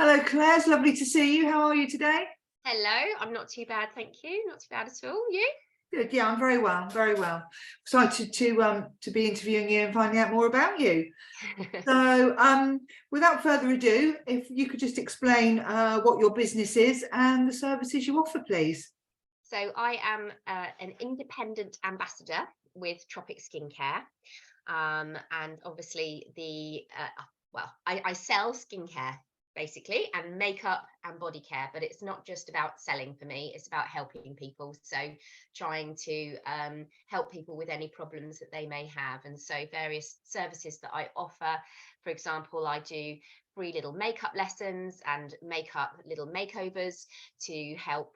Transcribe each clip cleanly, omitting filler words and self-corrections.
Hello, Claire. It's lovely to see you. How are you today? Hello, I'm not too bad, thank you. Not too bad at all. You? Good. Yeah, I'm very well. Very well. Excited to be interviewing you and finding out more about you. So, without further ado, if you could just explain what your business is and the services you offer, please. So I am an independent ambassador with Tropic Skincare, and obviously I sell skincare basically and makeup and body care, but it's not just about selling for me, it's about helping people. So trying to help people with any problems that they may have, and so various services that I offer. For example, I do free little makeup lessons and makeup little makeovers to help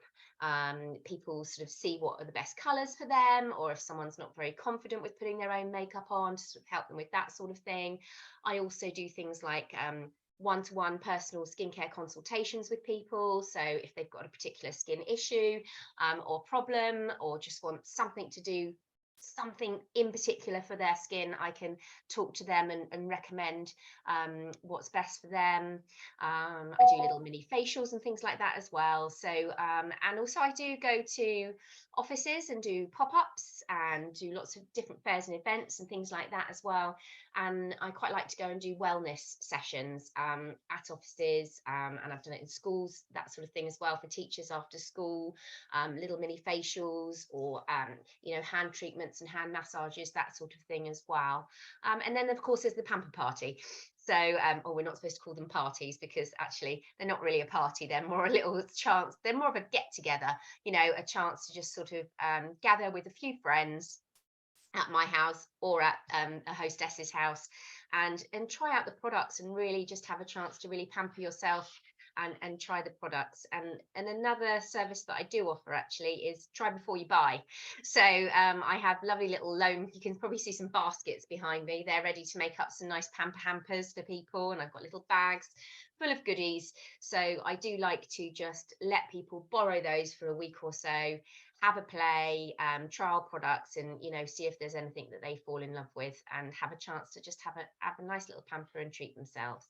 people sort of see what are the best colors for them, or if someone's not very confident with putting their own makeup on, to sort of help them with that sort of thing. I also do things like one-to-one personal skincare consultations with people. So if they've got a particular skin issue or problem, or just want something to do something in particular for their skin, I can talk to them and recommend what's best for them. I do little mini facials and things like that as well. So and also I do go to offices and do pop-ups and do lots of different fairs and events and things like that as well. And I quite like to go and do wellness sessions at offices, and I've done it in schools, that sort of thing as well, for teachers after school, little mini facials, or hand treatments and hand massages, that sort of thing as well. And then of course there's the pamper party. So, or we're not supposed to call them parties, because actually they're not really a party. They're more a little chance. They're more of a get together, a chance to just sort of gather with a few friends at my house or at a hostess's house, and try out the products and really just have a chance to really pamper yourself and try the products. And another service that I do offer actually is try before you buy. So I have lovely little loan, you can probably see some baskets behind me, they're ready to make up some nice pamper hampers for people, and I've got little bags full of goodies. So I do like to just let people borrow those for a week or so, have a play, trial products, and see if there's anything that they fall in love with, and have a chance to just have a nice little pamper and treat themselves.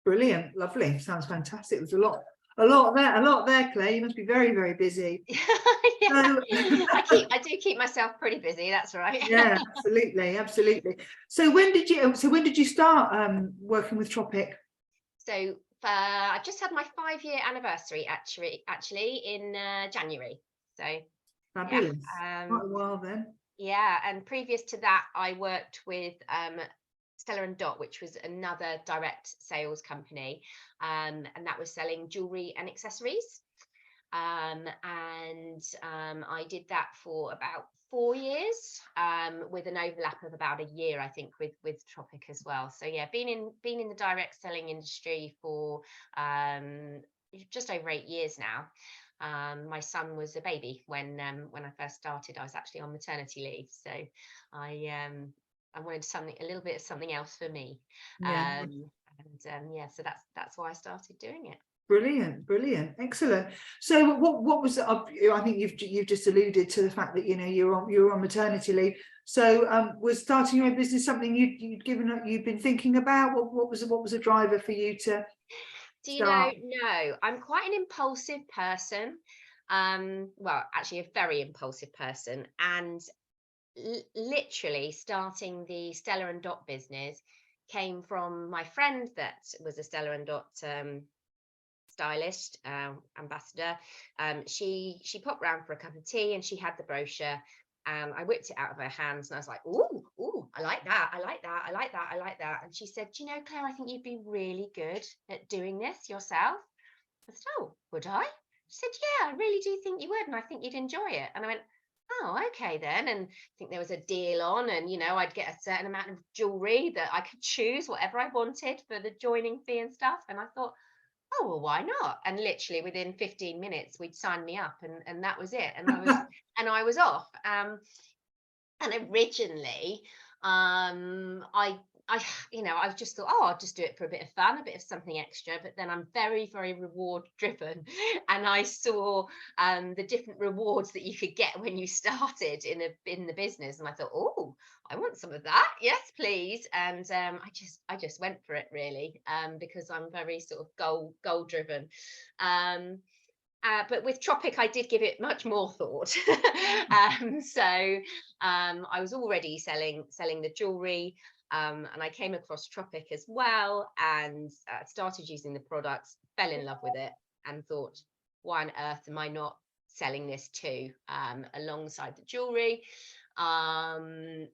Brilliant. Lovely. Sounds fantastic. There's a lot there, Claire. You must be very, very busy. Yeah. So, I do keep myself pretty busy, that's right. Yeah, absolutely. So when did you start working with Tropic? So I just had my 5-year anniversary actually in January. So Fabulous. yeah, Quite a while then. yeah. And previous to that, I worked with Stella and Dot, which was another direct sales company, and that was selling jewelry and accessories. And I did that for about 4 years, with an overlap of about a year, I think, with Tropic as well. So yeah, been in the direct selling industry for just over 8 years now. My son was a baby when I first started. I was actually on maternity leave, so I wanted a little bit of something else for me. Yeah. So that's why I started doing it. Brilliant, excellent. So what was I think you've just alluded to the fact that you're on maternity leave. So was starting your own business something you'd been thinking about? What was a driver for you to start? No, I'm quite an impulsive person. Well, actually a very impulsive person, and literally starting the Stella and Dot business came from my friend that was a Stella and Dot stylist, ambassador. She popped round for a cup of tea, and she had the brochure, and I whipped it out of her hands, and I was like, ooh, I like that, I like that, I like that, I like that. And she said, do you know, Claire, I think you'd be really good at doing this yourself. I said, oh, would I? She said, yeah, I really do think you would, and I think you'd enjoy it. And I went, oh, okay then. And I think there was a deal on, and I'd get a certain amount of jewelry that I could choose whatever I wanted for the joining fee and stuff. And I thought, oh, well, why not? And literally within 15 minutes we'd signed me up, and that was it. And I was off. And originally I I just thought, oh, I'll just do it for a bit of fun, a bit of something extra. But then I'm very, very reward driven, and I saw the different rewards that you could get when you started in the business, and I thought, oh, I want some of that. Yes, please. And I just went for it, really, because I'm very sort of goal driven. But with Tropic, I did give it much more thought. I was already selling the jewelry, and I came across Tropic as well, and started using the products, fell in love with it, and thought, why on earth am I not selling this too, alongside the jewelry? And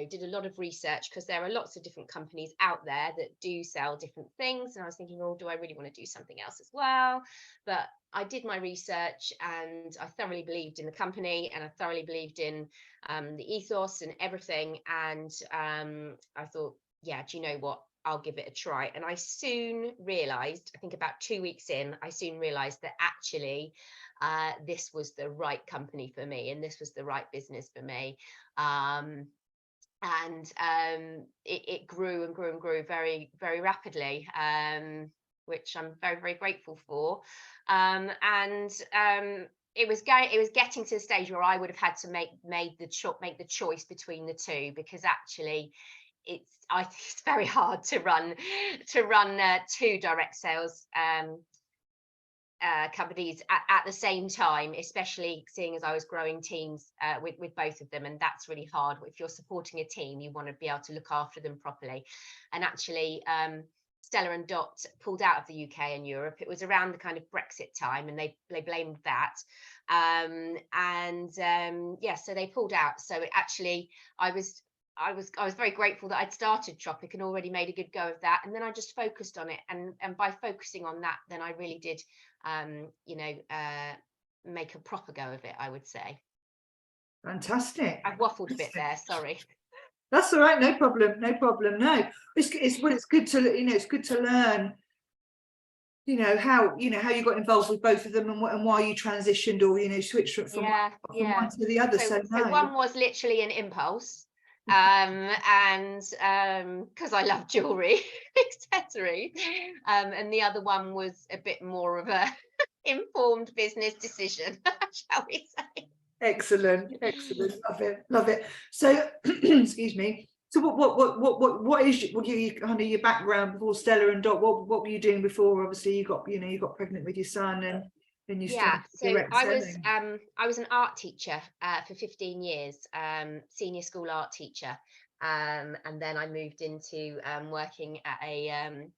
did a lot of research, because there are lots of different companies out there that do sell different things, and I was thinking, oh, do I really want to do something else as well? But I did my research, and I thoroughly believed in the company, and I thoroughly believed in the ethos and everything, and I thought, yeah, do you know what, I'll give it a try. And I soon realized, I think about 2 weeks in, I soon realized that actually this was the right company for me, and this was the right business for me. It grew and grew and grew very, very rapidly, which I'm very, very grateful for. It was getting to the stage where I would have had to make the choice between the two, because actually it's very hard to run two direct sales companies at the same time, especially seeing as I was growing teams with both of them, and that's really hard. If you're supporting a team, you want to be able to look after them properly. And actually, Stella and Dot pulled out of the UK and Europe. It was around the kind of Brexit time, and they blamed that. So they pulled out. So actually, I was very grateful that I'd started Tropic and already made a good go of that, and then I just focused on it, and by focusing on that, then I really did make a proper go of it, I would say. Fantastic. I've waffled a bit there, sorry. That's all right, no problem. No, it's good to it's good to learn how you got involved with both of them, and why you transitioned or switched from one to the other. So one was literally an impulse, and because I love jewelry accessories, and the other one was a bit more of a informed business decision, shall we say. Excellent, love it. So excuse me. So what is your background before Stella and Dot? What were you doing before? Obviously, you got pregnant with your son, and then you started direct selling. I was an art teacher for 15 years, senior school art teacher, and then I moved into working at a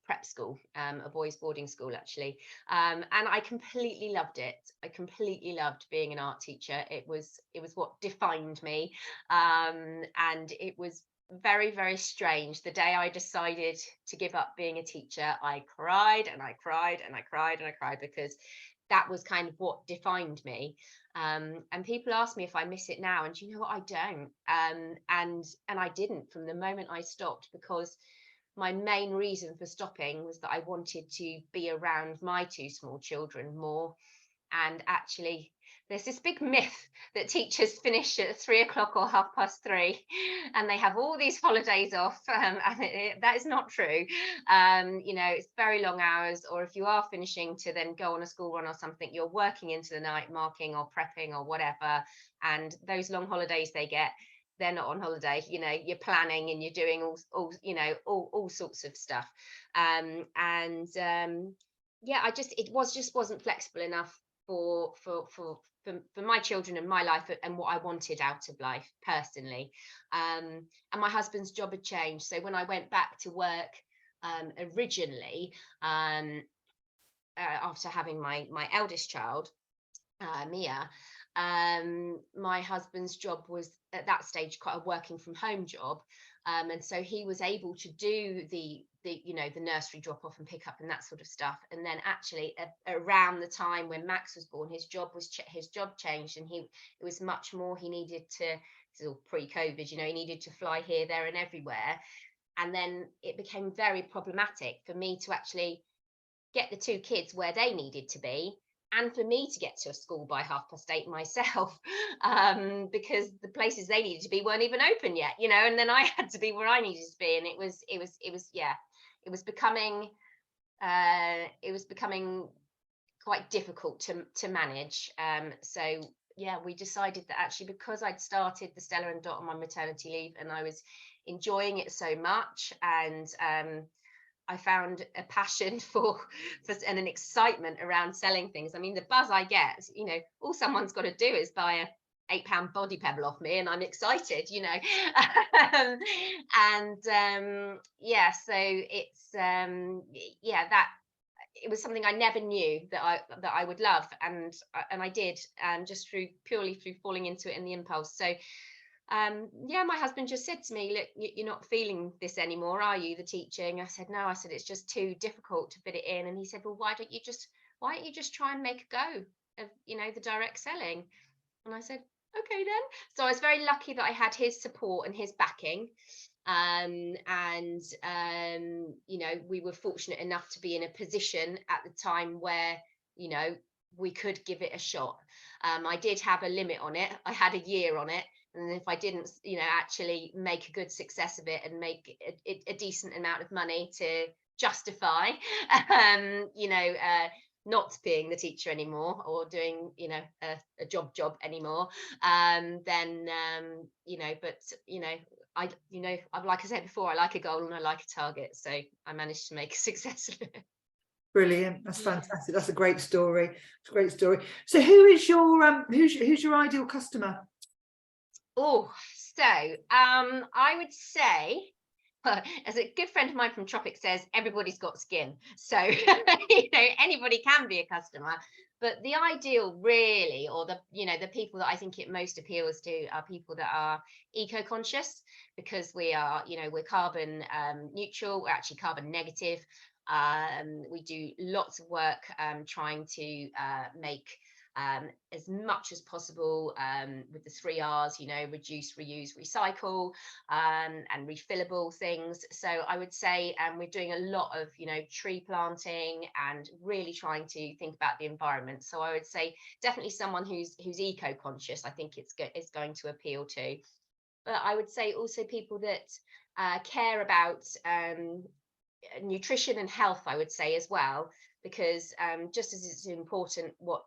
prep school, a boys' boarding school, actually, and I completely loved it. I completely loved being an art teacher. It was what defined me, and it was very, very strange. The day I decided to give up being a teacher, I cried and I cried and I cried and I cried, because that was kind of what defined me. And people ask me if I miss it now, and you know what, I don't. And I didn't from the moment I stopped, because my main reason for stopping was that I wanted to be around my two small children more. And actually, there's this big myth that teachers finish at 3 o'clock or 3:30, and they have all these holidays off, and that is not true. It's very long hours, or if you are finishing to then go on a school run or something, you're working into the night, marking or prepping or whatever. And those long holidays they get, they're not on holiday. You're planning and you're doing all sorts of stuff. It wasn't flexible enough for my children and my life and what I wanted out of life personally. And my husband's job had changed. So when I went back to work originally, after having my eldest child, Mia, my husband's job was at that stage quite a working from home job, and so he was able to do the nursery drop off and pick up and that sort of stuff. And then actually around the time when Max was born, his job changed, and it was much more, he needed to, still pre-COVID, he needed to fly here, there and everywhere. And then it became very problematic for me to actually get the two kids where they needed to be and for me to get to a school by 8:30 myself, because the places they needed to be weren't even open yet, and then I had to be where I needed to be, and it was yeah, it was becoming quite difficult to manage. So yeah, we decided that actually, because I'd started the Stella and Dot on my maternity leave and I was enjoying it so much, and I found a passion for and an excitement around selling things. I mean, the buzz I get, all someone's got to do is buy a £8 body pebble off me and I'm excited, yeah, so it's yeah, that it was something I never knew that I would love, and I did, just purely through falling into it in the impulse. So yeah, my husband just said to me, look, you're not feeling this anymore, are you, the teaching? I said, no. I said, it's just too difficult to fit it in. And he said, well, why don't you just try and make a go of the direct selling? And I said, okay then. So I was very lucky that I had his support and his backing, we were fortunate enough to be in a position at the time where we could give it a shot. I did have a limit on it. I had a year on it, and if I didn't actually make a good success of it and make a decent amount of money to justify not being the teacher anymore or doing a job anymore, then like I said before, I like a goal and I like a target, so I managed to make a success of it. Brilliant. That's fantastic. That's a great story. It's a great story. So who is your who's your ideal customer? Oh, so I would say, as a good friend of mine from Tropic says, everybody's got skin. So anybody can be a customer. But the ideal, really, or the people that I think it most appeals to are people that are eco-conscious, because we are, we're carbon neutral. We're actually carbon negative. We do lots of work trying to make as much as possible with the 3 R's, reduce, reuse, recycle, and refillable things. So I would say we're doing a lot of tree planting and really trying to think about the environment. So I would say definitely someone who's eco-conscious, I think it's going to appeal to. But I would say also people that care about nutrition and health, I would say, as well, because just as it's important what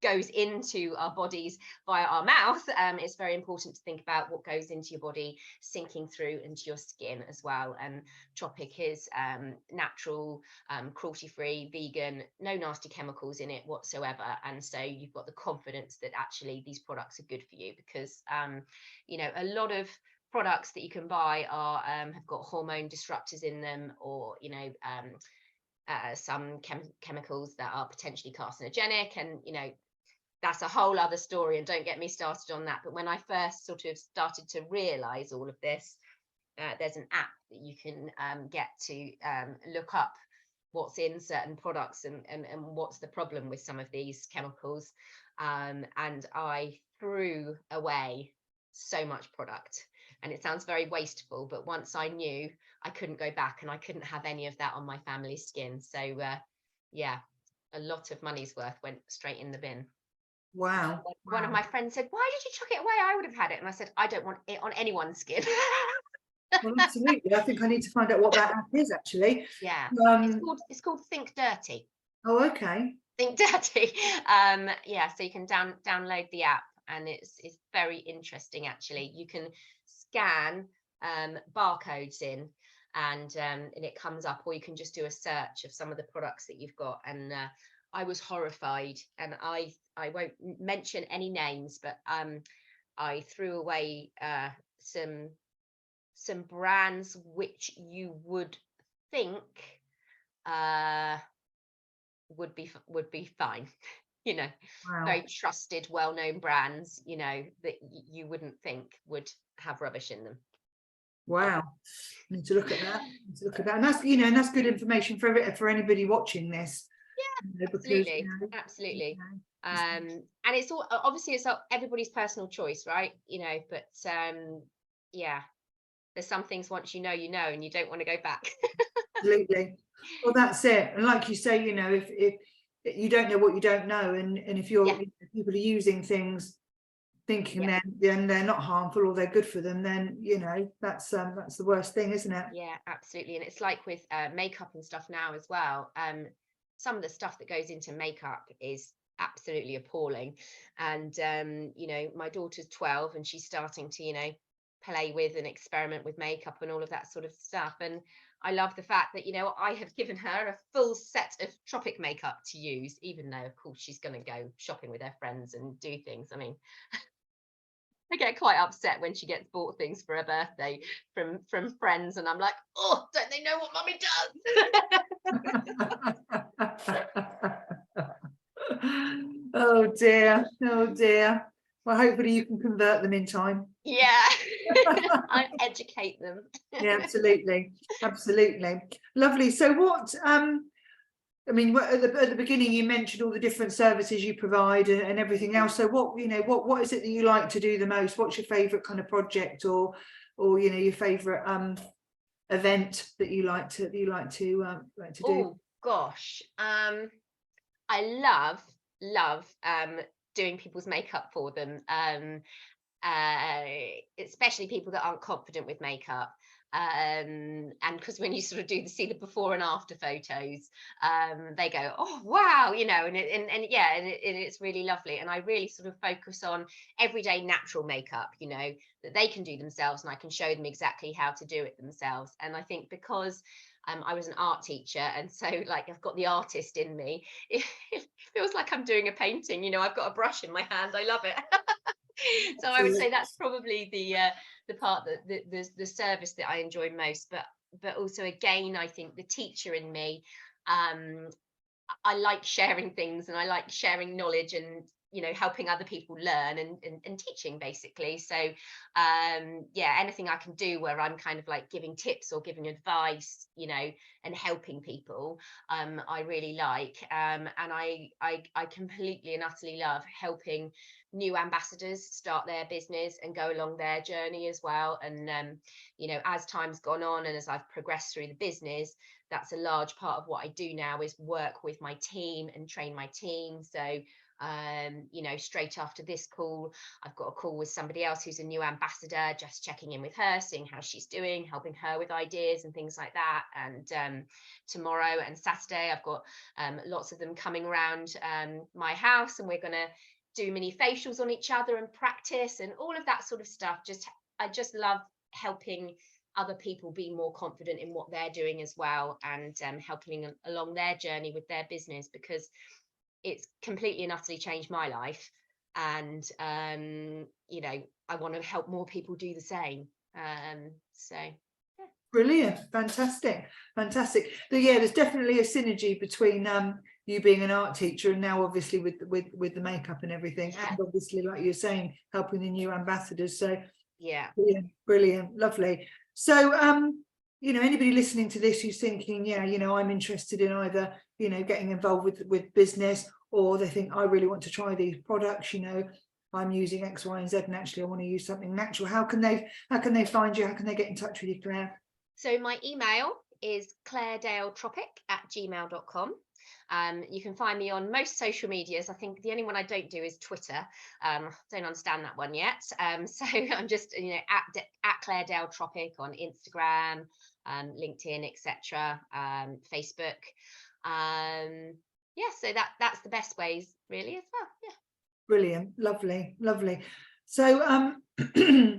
goes into our bodies via our mouth, it's very important to think about what goes into your body sinking through into your skin as well. And Tropic is natural, cruelty-free, vegan, no nasty chemicals in it whatsoever, and so you've got the confidence that actually these products are good for you, because a lot of products that you can buy are have got hormone disruptors in them, or some chemicals that are potentially carcinogenic, and that's a whole other story, and don't get me started on that. But when I first sort of started to realize all of this, there's an app that you can get to look up what's in certain products and what's the problem with some of these chemicals, and I threw away so much product. And it sounds very wasteful, but once I knew, I couldn't go back, and I couldn't have any of that on my family's skin. So yeah, a lot of money's worth went straight in the bin. Wow. One of my friends said, why did you chuck it away? I would have had it. And I said, I don't want it on anyone's skin. Well, absolutely. I think I need to find out what that app is, actually. Yeah, it's called Think Dirty. Oh, okay. Think Dirty. Yeah, so you can download the app, and it's very interesting, actually. You can scan barcodes in, and it comes up, or you can just do a search of some of the products that you've got. And I was horrified, and I won't mention any names, but I threw away some brands which you would think would be fine. Wow. Very trusted, well-known brands, that you wouldn't think would have rubbish in them. Wow. I need to look at that. And that's and that's good information for anybody watching this. Yeah, absolutely. And it's all obviously it's everybody's personal choice, right? But yeah, there's some things once you know, and you don't want to go back. Absolutely. Well, that's it. And like you say, if you don't know what you don't know, and if you're Yeah. if people are using things thinking Yeah. then they're not harmful or they're good for them, then that's the worst thing, isn't it? Yeah, absolutely. And it's like with makeup and stuff now as well. Some of the stuff that goes into makeup is absolutely appalling. And my daughter's 12 and she's starting to, play with and experiment with makeup and all of that sort of stuff. And I love the fact that, I have given her a full set of Tropic makeup to use, even though, of course, she's going to go shopping with her friends and do things. I mean, I get quite upset when she gets bought things for her birthday from friends, and I'm like, oh, don't they know what mummy does? Oh dear, oh dear. Well, hopefully you can convert them in time. Yeah, I educate them. Yeah, absolutely, absolutely. Lovely. So what I mean, at the beginning you mentioned all the different services you provide and everything else. So what is it that you like to do the most? What's your favorite kind of project or your favorite event that you like to do? Oh gosh, I love doing people's makeup for them. Especially people that aren't confident with makeup. And because when you sort of see the before and after photos, they go, oh wow, and it's really lovely. And I really sort of focus on everyday natural makeup, that they can do themselves, and I can show them exactly how to do it themselves. And I think because I was an art teacher, and so like I've got the artist in me, it feels like I'm doing a painting. I've got a brush in my hand. I love it. So I would say that's probably the part that the service that I enjoy most. But also, again, I think the teacher in me, I like sharing things, and I like sharing knowledge, and helping other people learn, and teaching basically. So anything I can do where I'm kind of like giving tips or giving advice, and helping people, I really like. And I completely and utterly love helping new ambassadors start their business and go along their journey as well. And as time's gone on and as I've progressed through the business, that's a large part of what I do now, is work with my team and train my team. So straight after this call, I've got a call with somebody else who's a new ambassador, just checking in with her, seeing how she's doing, helping her with ideas and things like that. And tomorrow and Saturday, I've got lots of them coming around my house, and we're going to do mini facials on each other and practice and all of that sort of stuff. I just love helping other people be more confident in what they're doing as well, and helping along their journey with their business, because it's completely and utterly changed my life. And I want to help more people do the same. So yeah. Brilliant, fantastic. There's definitely a synergy between you being an art teacher and now obviously with the makeup and everything, and obviously, like you're saying, helping the new ambassadors. So yeah, brilliant, lovely. So anybody listening to this who's thinking, I'm interested in either getting involved with business, or they think I really want to try these products, I'm using X, Y, and Z, and actually I want to use something natural. How can they find you? How can they get in touch with you, Claire? So my email is clairedaletropic@gmail.com. You can find me on most social medias. I think the only one I don't do is Twitter. Don't understand that one yet. So I'm just at Claire Dale Tropic on Instagram, LinkedIn, etc., Facebook. So that's the best ways really as well. Yeah. Brilliant, lovely. So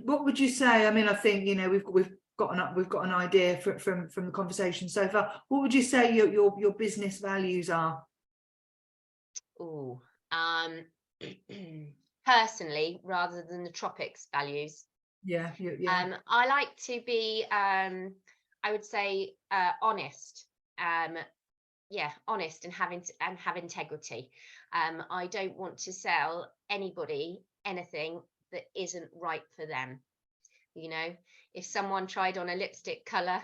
what would you say? I mean, I think we've got an idea from the conversation so far. What would you say your business values are? Personally, rather than the Tropics values. Yeah. I like to be I would say honest. Honest, and have integrity. I don't want to sell anybody anything that isn't right for them. If someone tried on a lipstick color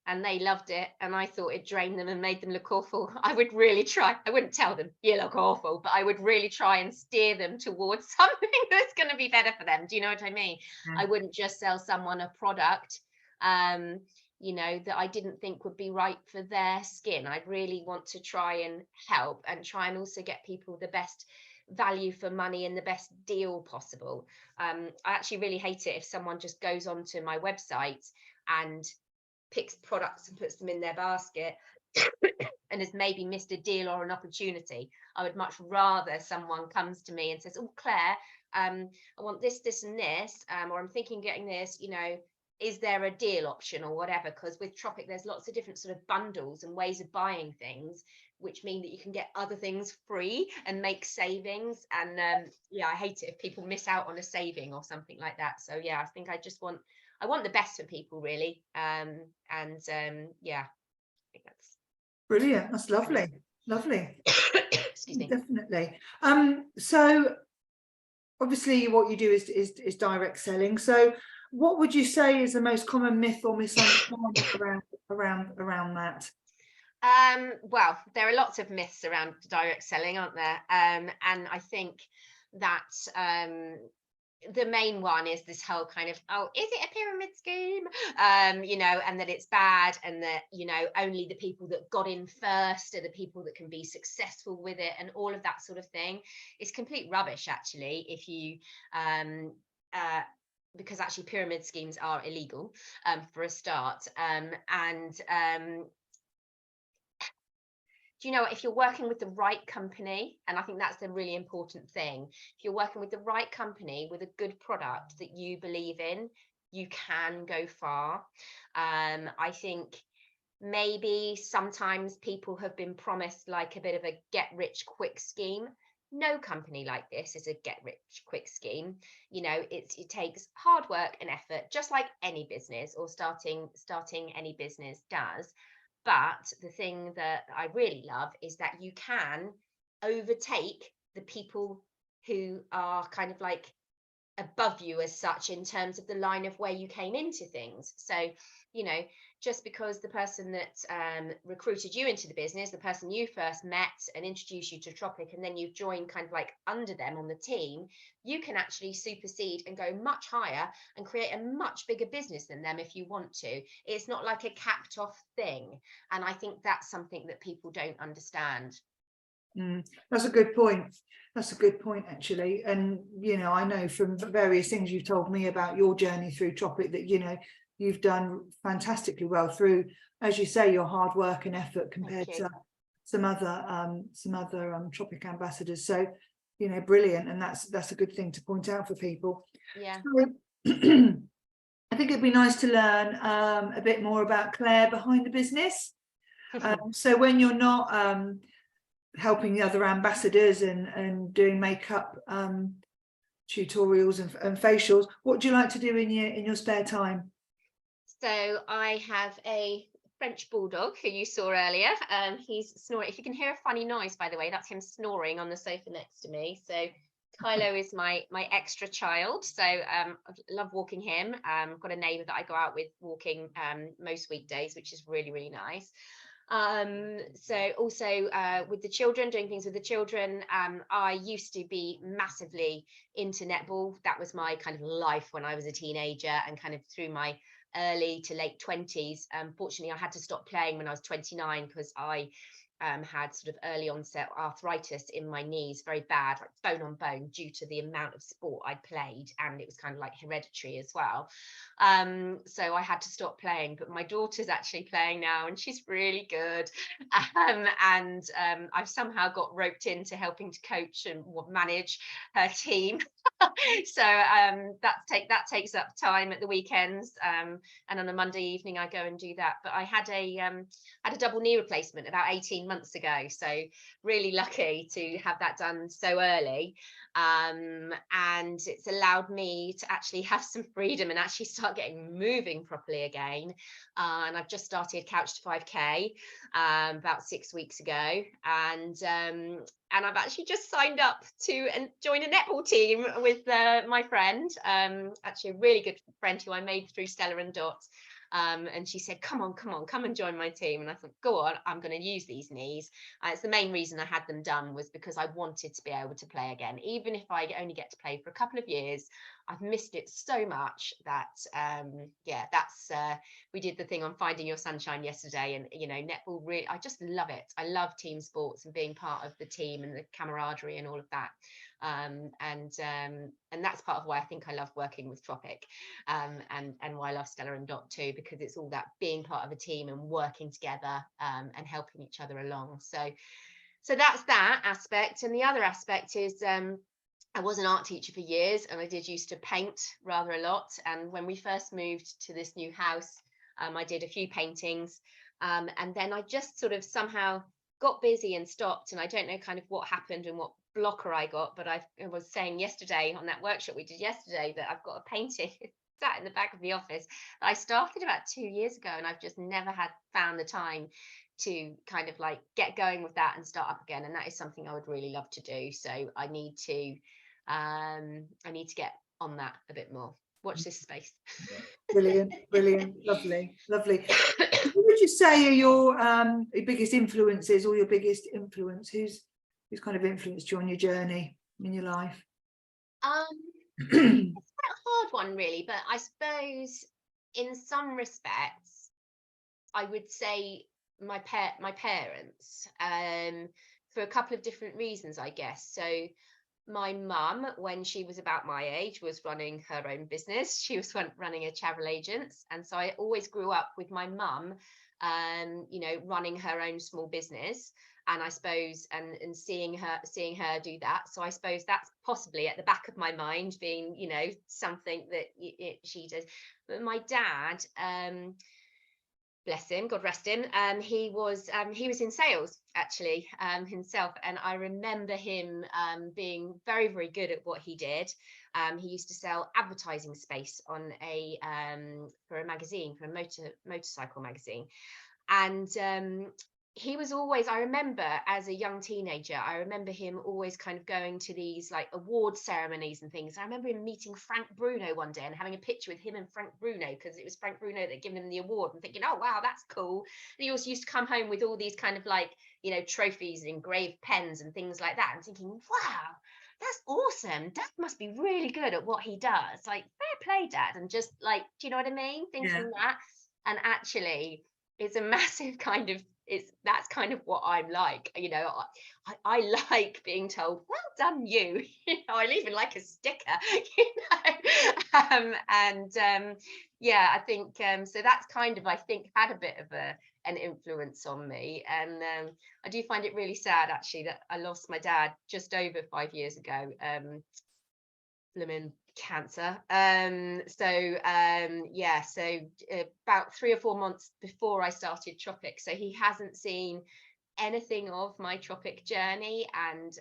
and they loved it, and I thought it drained them and made them look awful, I would really try. I wouldn't tell them you look awful, but I would really try and steer them towards something that's going to be better for them. Do you know what I mean? I wouldn't just sell someone a product you know, that I didn't think would be right for their skin. I really want to try and help and try and also get people the best value for money and the best deal possible. I actually really hate it if someone just goes onto my website and picks products and puts them in their basket and has maybe missed a deal or an opportunity. I would much rather someone comes to me and says, oh, Claire, I want this, this, and this, or I'm thinking getting this, you know, is there a deal option or whatever? Because with Tropic, there's lots of different sort of bundles and ways of buying things, which mean that you can get other things free and make savings. And yeah, I hate it if people miss out on a saving or something like that. So yeah, I think I want the best for people, really. Yeah, I think that's Brilliant. That's lovely. Lovely. excuse me. Definitely. So obviously what you do is direct selling. So what would you say is the most common myth or misunderstanding around that? Well, there are lots of myths around direct selling, aren't there? And I think that the main one is this whole kind of, oh, is it a pyramid scheme? You know, and that it's bad, and that, you know, only the people that got in first are the people that can be successful with it, and all of that sort of thing. It's complete rubbish, actually, if you because actually pyramid schemes are illegal, for a start. Do you know, if you're working with the right company, and I think that's the really important thing, if you're working with the right company with a good product that you believe in, you can go far. I think maybe sometimes people have been promised like a bit of a get rich quick scheme. No company like this is a get rich quick scheme. You know, it takes hard work and effort, just like any business, or starting any business does. But the thing that I really love is that you can overtake the people who are kind of like above you as such, in terms of the line of where you came into things. So, you know, just because the person that recruited you into the business, the person you first met and introduced you to Tropic, and then you've joined kind of like under them on the team, you can actually supersede and go much higher and create a much bigger business than them if you want to. It's not like a capped off thing. And I think that's something that people don't understand. That's a good point. That's a good point, actually. And, you know, I know from various things you've told me about your journey through Tropic that, you know, you've done fantastically well through, as you say, your hard work and effort compared to some other Tropic ambassadors. So, you know, brilliant. And that's a good thing to point out for people. Yeah. So, I think it'd be nice to learn a bit more about Claire behind the business. So when you're not helping the other ambassadors and doing makeup tutorials and facials, what do you like to do in your spare time? So I have a French bulldog who you saw earlier. He's snoring. If you can hear a funny noise, by the way, that's him snoring on the sofa next to me. So Kylo is my extra child. So I love walking him. I've got a neighbour that I go out with walking most weekdays, which is really, really nice. So also with the children, doing things with the children. I used to be massively into netball. That was my kind of life when I was a teenager, and kind of through my early to late 20s. Fortunately, I had to stop playing when I was 29 because I had sort of early onset arthritis in my knees, very bad, like bone on bone, due to the amount of sport I played, and it was kind of like hereditary as well. So I had to stop playing, but my daughter's actually playing now, and she's really good. I've somehow got roped into helping to coach and manage her team. So that takes up time at the weekends, and on a Monday evening I go and do that. But I had a double knee replacement about 18 months ago, so really lucky to have that done so early, and it's allowed me to actually have some freedom and actually start getting moving properly again. And I've just started Couch to 5K about 6 weeks ago, and I've actually just signed up to join a netball team with my friend, actually a really good friend who I made through Stella and Dot. And she said, come and join my team. And I thought, go on, I'm going to use these knees. It's the main reason I had them done, was because I wanted to be able to play again. Even if I only get to play for a couple of years, I've missed it so much that yeah, that's we did the thing on Finding Your Sunshine yesterday, and you know, netball really, I just love it. I love team sports and being part of the team and the camaraderie and all of that. And that's part of why I think I love working with Tropic, and why I love Stella and Dot too, because it's all that being part of a team and working together, and helping each other along. So that's that aspect. And the other aspect is I was an art teacher for years, and I did used to paint rather a lot. And when we first moved to this new house, I did a few paintings, and then I just sort of somehow got busy and stopped. And I don't know kind of what happened and what blocker I got, but I was saying yesterday on that workshop we did yesterday that I've got a painting sat in the back of the office that I started about 2 years ago, and I've just never found the time to kind of like get going with that and start up again. And that is something I would really love to do. So I need to get on that a bit more. Watch this space. Brilliant, brilliant, lovely, lovely. What would you say are your biggest influences, or your biggest influence? Who's kind of influenced you on your journey in your life? It's quite a hard one, really, but I suppose in some respects, I would say my parents, for a couple of different reasons, I guess. So my mum, when she was about my age, was running her own business. She was running a travel agents, and so I always grew up with my mum, you know, running her own small business. And I suppose, and seeing her do that. So I suppose that's possibly at the back of my mind, being, you know, something that she does. But my dad, bless him, God rest him, he was in sales actually, himself, and I remember him being very, very good at what he did. He used to sell advertising space on for a magazine, for a motorcycle magazine. And he was always, I remember as a young teenager, I remember him always kind of going to these like award ceremonies and things. I remember him meeting Frank Bruno one day and having a picture with him and Frank Bruno, because it was Frank Bruno that had given him the award, and thinking, oh wow, that's cool. And he also used to come home with all these kind of like, you know, trophies and engraved pens and things like that, and thinking, wow, that's awesome. Dad must be really good at what he does. Like, fair play, Dad. And just like, do you know what I mean? Thinking that. And actually, it's a massive kind of, that's kind of what I'm like, you know. I like being told, well done you, you know. I even like a sticker, you know. Yeah, I think so that's kind of, I think, had a bit of an influence on me. And I do find it really sad actually that I lost my dad just over 5 years ago, cancer. Yeah, so about 3 or 4 months before I started Tropic, so he hasn't seen anything of my Tropic journey, and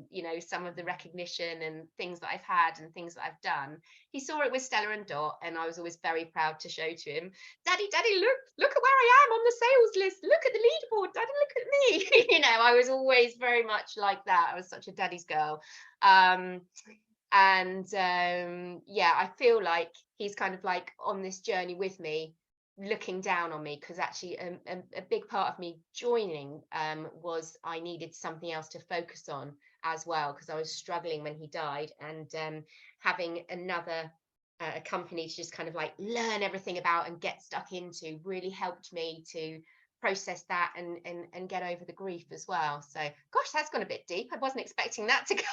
you know, some of the recognition and things that I've had and things that I've done. He saw it with Stella and Dot, and I was always very proud to show to him, Daddy, look at where I am on the sales list, look at the leaderboard, Daddy, look at me. You know, I was always very much like that. I was such a daddy's girl. Yeah, I feel like he's kind of like on this journey with me, looking down on me, because actually a big part of me joining was I needed something else to focus on as well, because I was struggling when he died, and having another company to just kind of like learn everything about and get stuck into really helped me to process that and get over the grief as well. So gosh, that's gone a bit deep. I wasn't expecting that to go.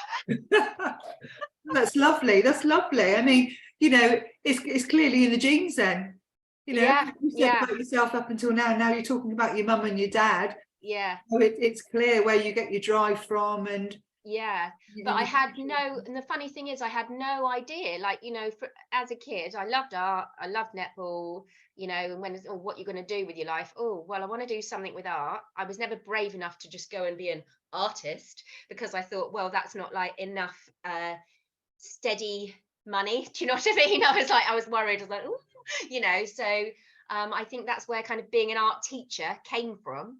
That's lovely, that's lovely. I mean, you know, it's clearly in the genes then, you know. Yeah, you said about yourself up until now you're talking about your mum and your dad. Yeah, so it's clear where you get your drive from. And yeah, but I had no, and the funny thing is I had no idea, like, you know, as a kid I loved art, I loved netball, you know. And when it's, oh, what you're going to do with your life, oh well, I want to do something with art. I was never brave enough to just go and be an artist, because I thought, well, that's not like enough steady money, do you know what I mean? I was worried. I was like, ooh, you know. So I think that's where kind of being an art teacher came from.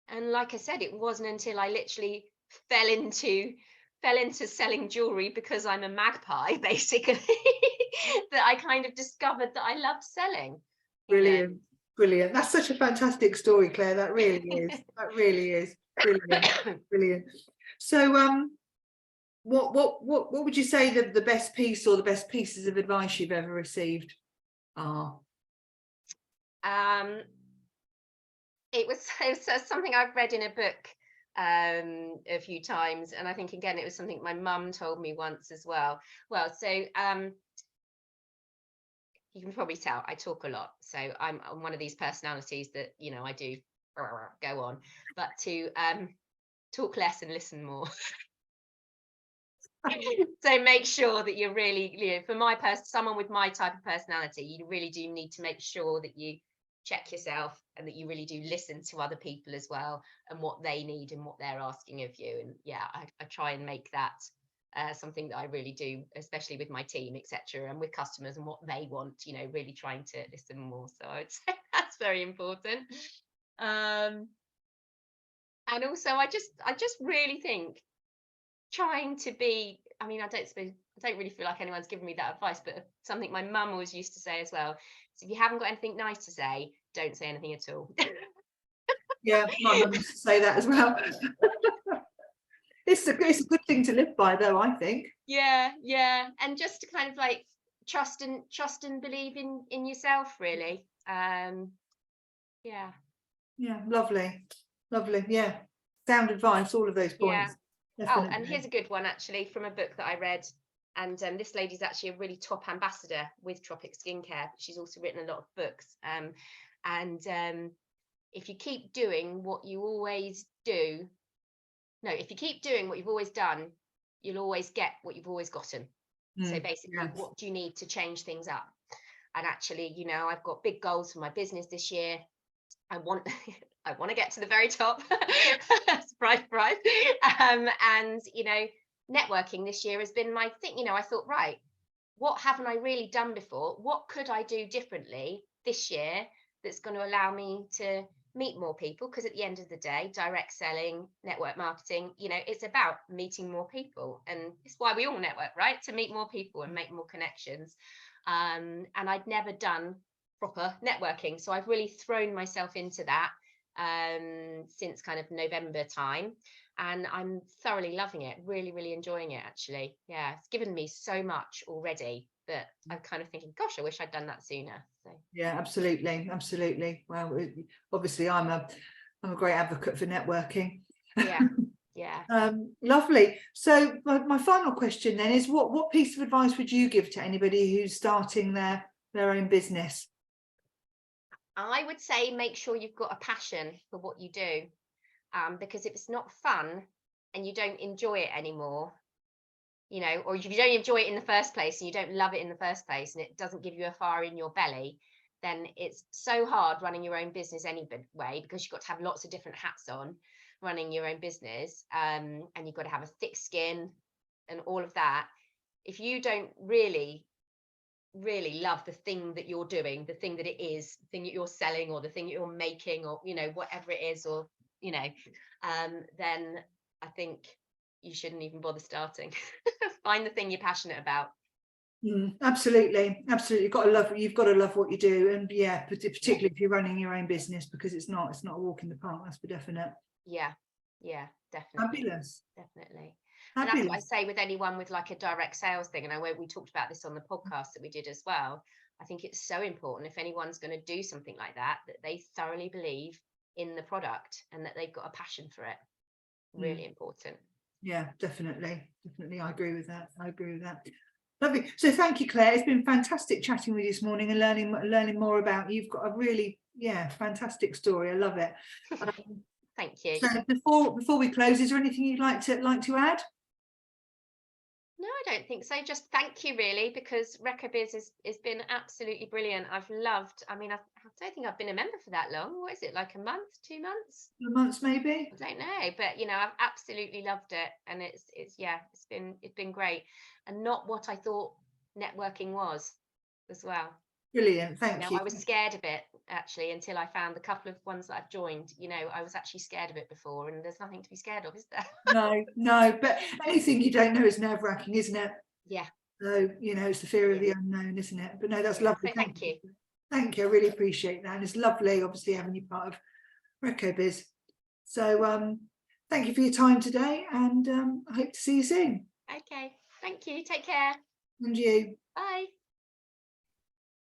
And like I said, it wasn't until I literally fell into selling jewelry, because I'm a magpie basically, that I kind of discovered that I loved selling. Brilliant, brilliant. That's such a fantastic story, Claire. That really is. That really is brilliant. Brilliant. So What would you say the best piece or the best pieces of advice you've ever received are? It was something I've read in a book a few times, and I think again it was something my mum told me once as well. So you can probably tell I talk a lot, so I'm one of these personalities that, you know, I do go on, but to talk less and listen more. So make sure that you're really, you know, for someone with my type of personality, you really do need to make sure that you check yourself and that you really do listen to other people as well, and what they need and what they're asking of you. And yeah, I try and make that something that I really do, especially with my team, etc., and with customers and what they want, you know, really trying to listen more. So I'd say that's very important. And also I just really think trying to be, I mean, I don't really feel like anyone's given me that advice, but something my mum always used to say as well. So if you haven't got anything nice to say, don't say anything at all. Yeah, my mum used to say that as well. It's a good thing to live by, though, I think. Yeah, and just to kind of like trust and believe in yourself, really. Yeah, lovely, yeah, sound advice, all of those points. Definitely. Oh, and here's a good one actually from a book that I read, and this lady's actually a really top ambassador with Tropic Skincare. She's also written a lot of books, and if you keep doing what you always do, if you keep doing what you've always done, you'll always get what you've always gotten. So basically, what do you need to change things up? And actually, you know, I've got big goals for my business this year. I want to get to the very top. Surprise. And you know, networking this year has been my thing. You know, I thought, right, what haven't I really done before? What could I do differently this year that's going to allow me to meet more people? Because at the end of the day, direct selling, network marketing, you know, it's about meeting more people, and it's why we all network, right? To meet more people and make more connections. And I'd never done proper networking, so I've really thrown myself into that since kind of November time, and I'm thoroughly loving it, really enjoying it actually. Yeah, it's given me so much already that I'm kind of thinking, gosh, I wish I'd done that sooner. So yeah, absolutely. Well, obviously I'm a great advocate for networking. Yeah. Lovely. So my final question then is, what piece of advice would you give to anybody who's starting their own business? I would say make sure you've got a passion for what you do, because if it's not fun and you don't enjoy it anymore, you know, or if you don't enjoy it in the first place and you don't love it in the first place and it doesn't give you a fire in your belly, then it's so hard running your own business anyway, because you've got to have lots of different hats on running your own business, and you've got to have a thick skin and all of that. If you don't really love the thing that you're doing, the thing that it is, the thing that you're selling, or the thing that you're making, or, you know, whatever it is, or, you know, then I think you shouldn't even bother starting. Find the thing you're passionate about. Absolutely. You've got to love what you do, and yeah, particularly if you're running your own business, because it's not a walk in the park, that's for definite. Yeah, definitely. Fabulous. Definitely. And that's what I say with anyone with like a direct sales thing, and we talked about this on the podcast that we did as well. I think it's so important, if anyone's going to do something like that they thoroughly believe in the product and that they've got a passion for it. Really important. Yeah, definitely. I agree with that. Lovely. So thank you, Claire. It's been fantastic chatting with you this morning and learning more about you. You've got a really fantastic story. I love it. Thank you. So before we close, is there anything you'd like to add? No, I don't think so. Just thank you, really, because Reccobiz has been absolutely brilliant. I've loved. I mean, I don't think I've been a member for that long. What is it, like a month, 2 months? 2 months, maybe. I don't know, but you know, I've absolutely loved it, and it's been great, and not what I thought networking was, as well. Brilliant, thank you. I was scared of it actually until I found the couple of ones that I've joined. You know, I was actually scared of it before, and there's nothing to be scared of, is there? No, but anything you don't know is nerve-wracking, isn't it? Yeah. So, you know, it's the fear of the unknown, isn't it? But no, that's lovely. So thank you. Thank you. I really appreciate that. And it's lovely, obviously, having you part of Reccobiz. So thank you for your time today, and I hope to see you soon. Okay, thank you. Take care. And you. Bye.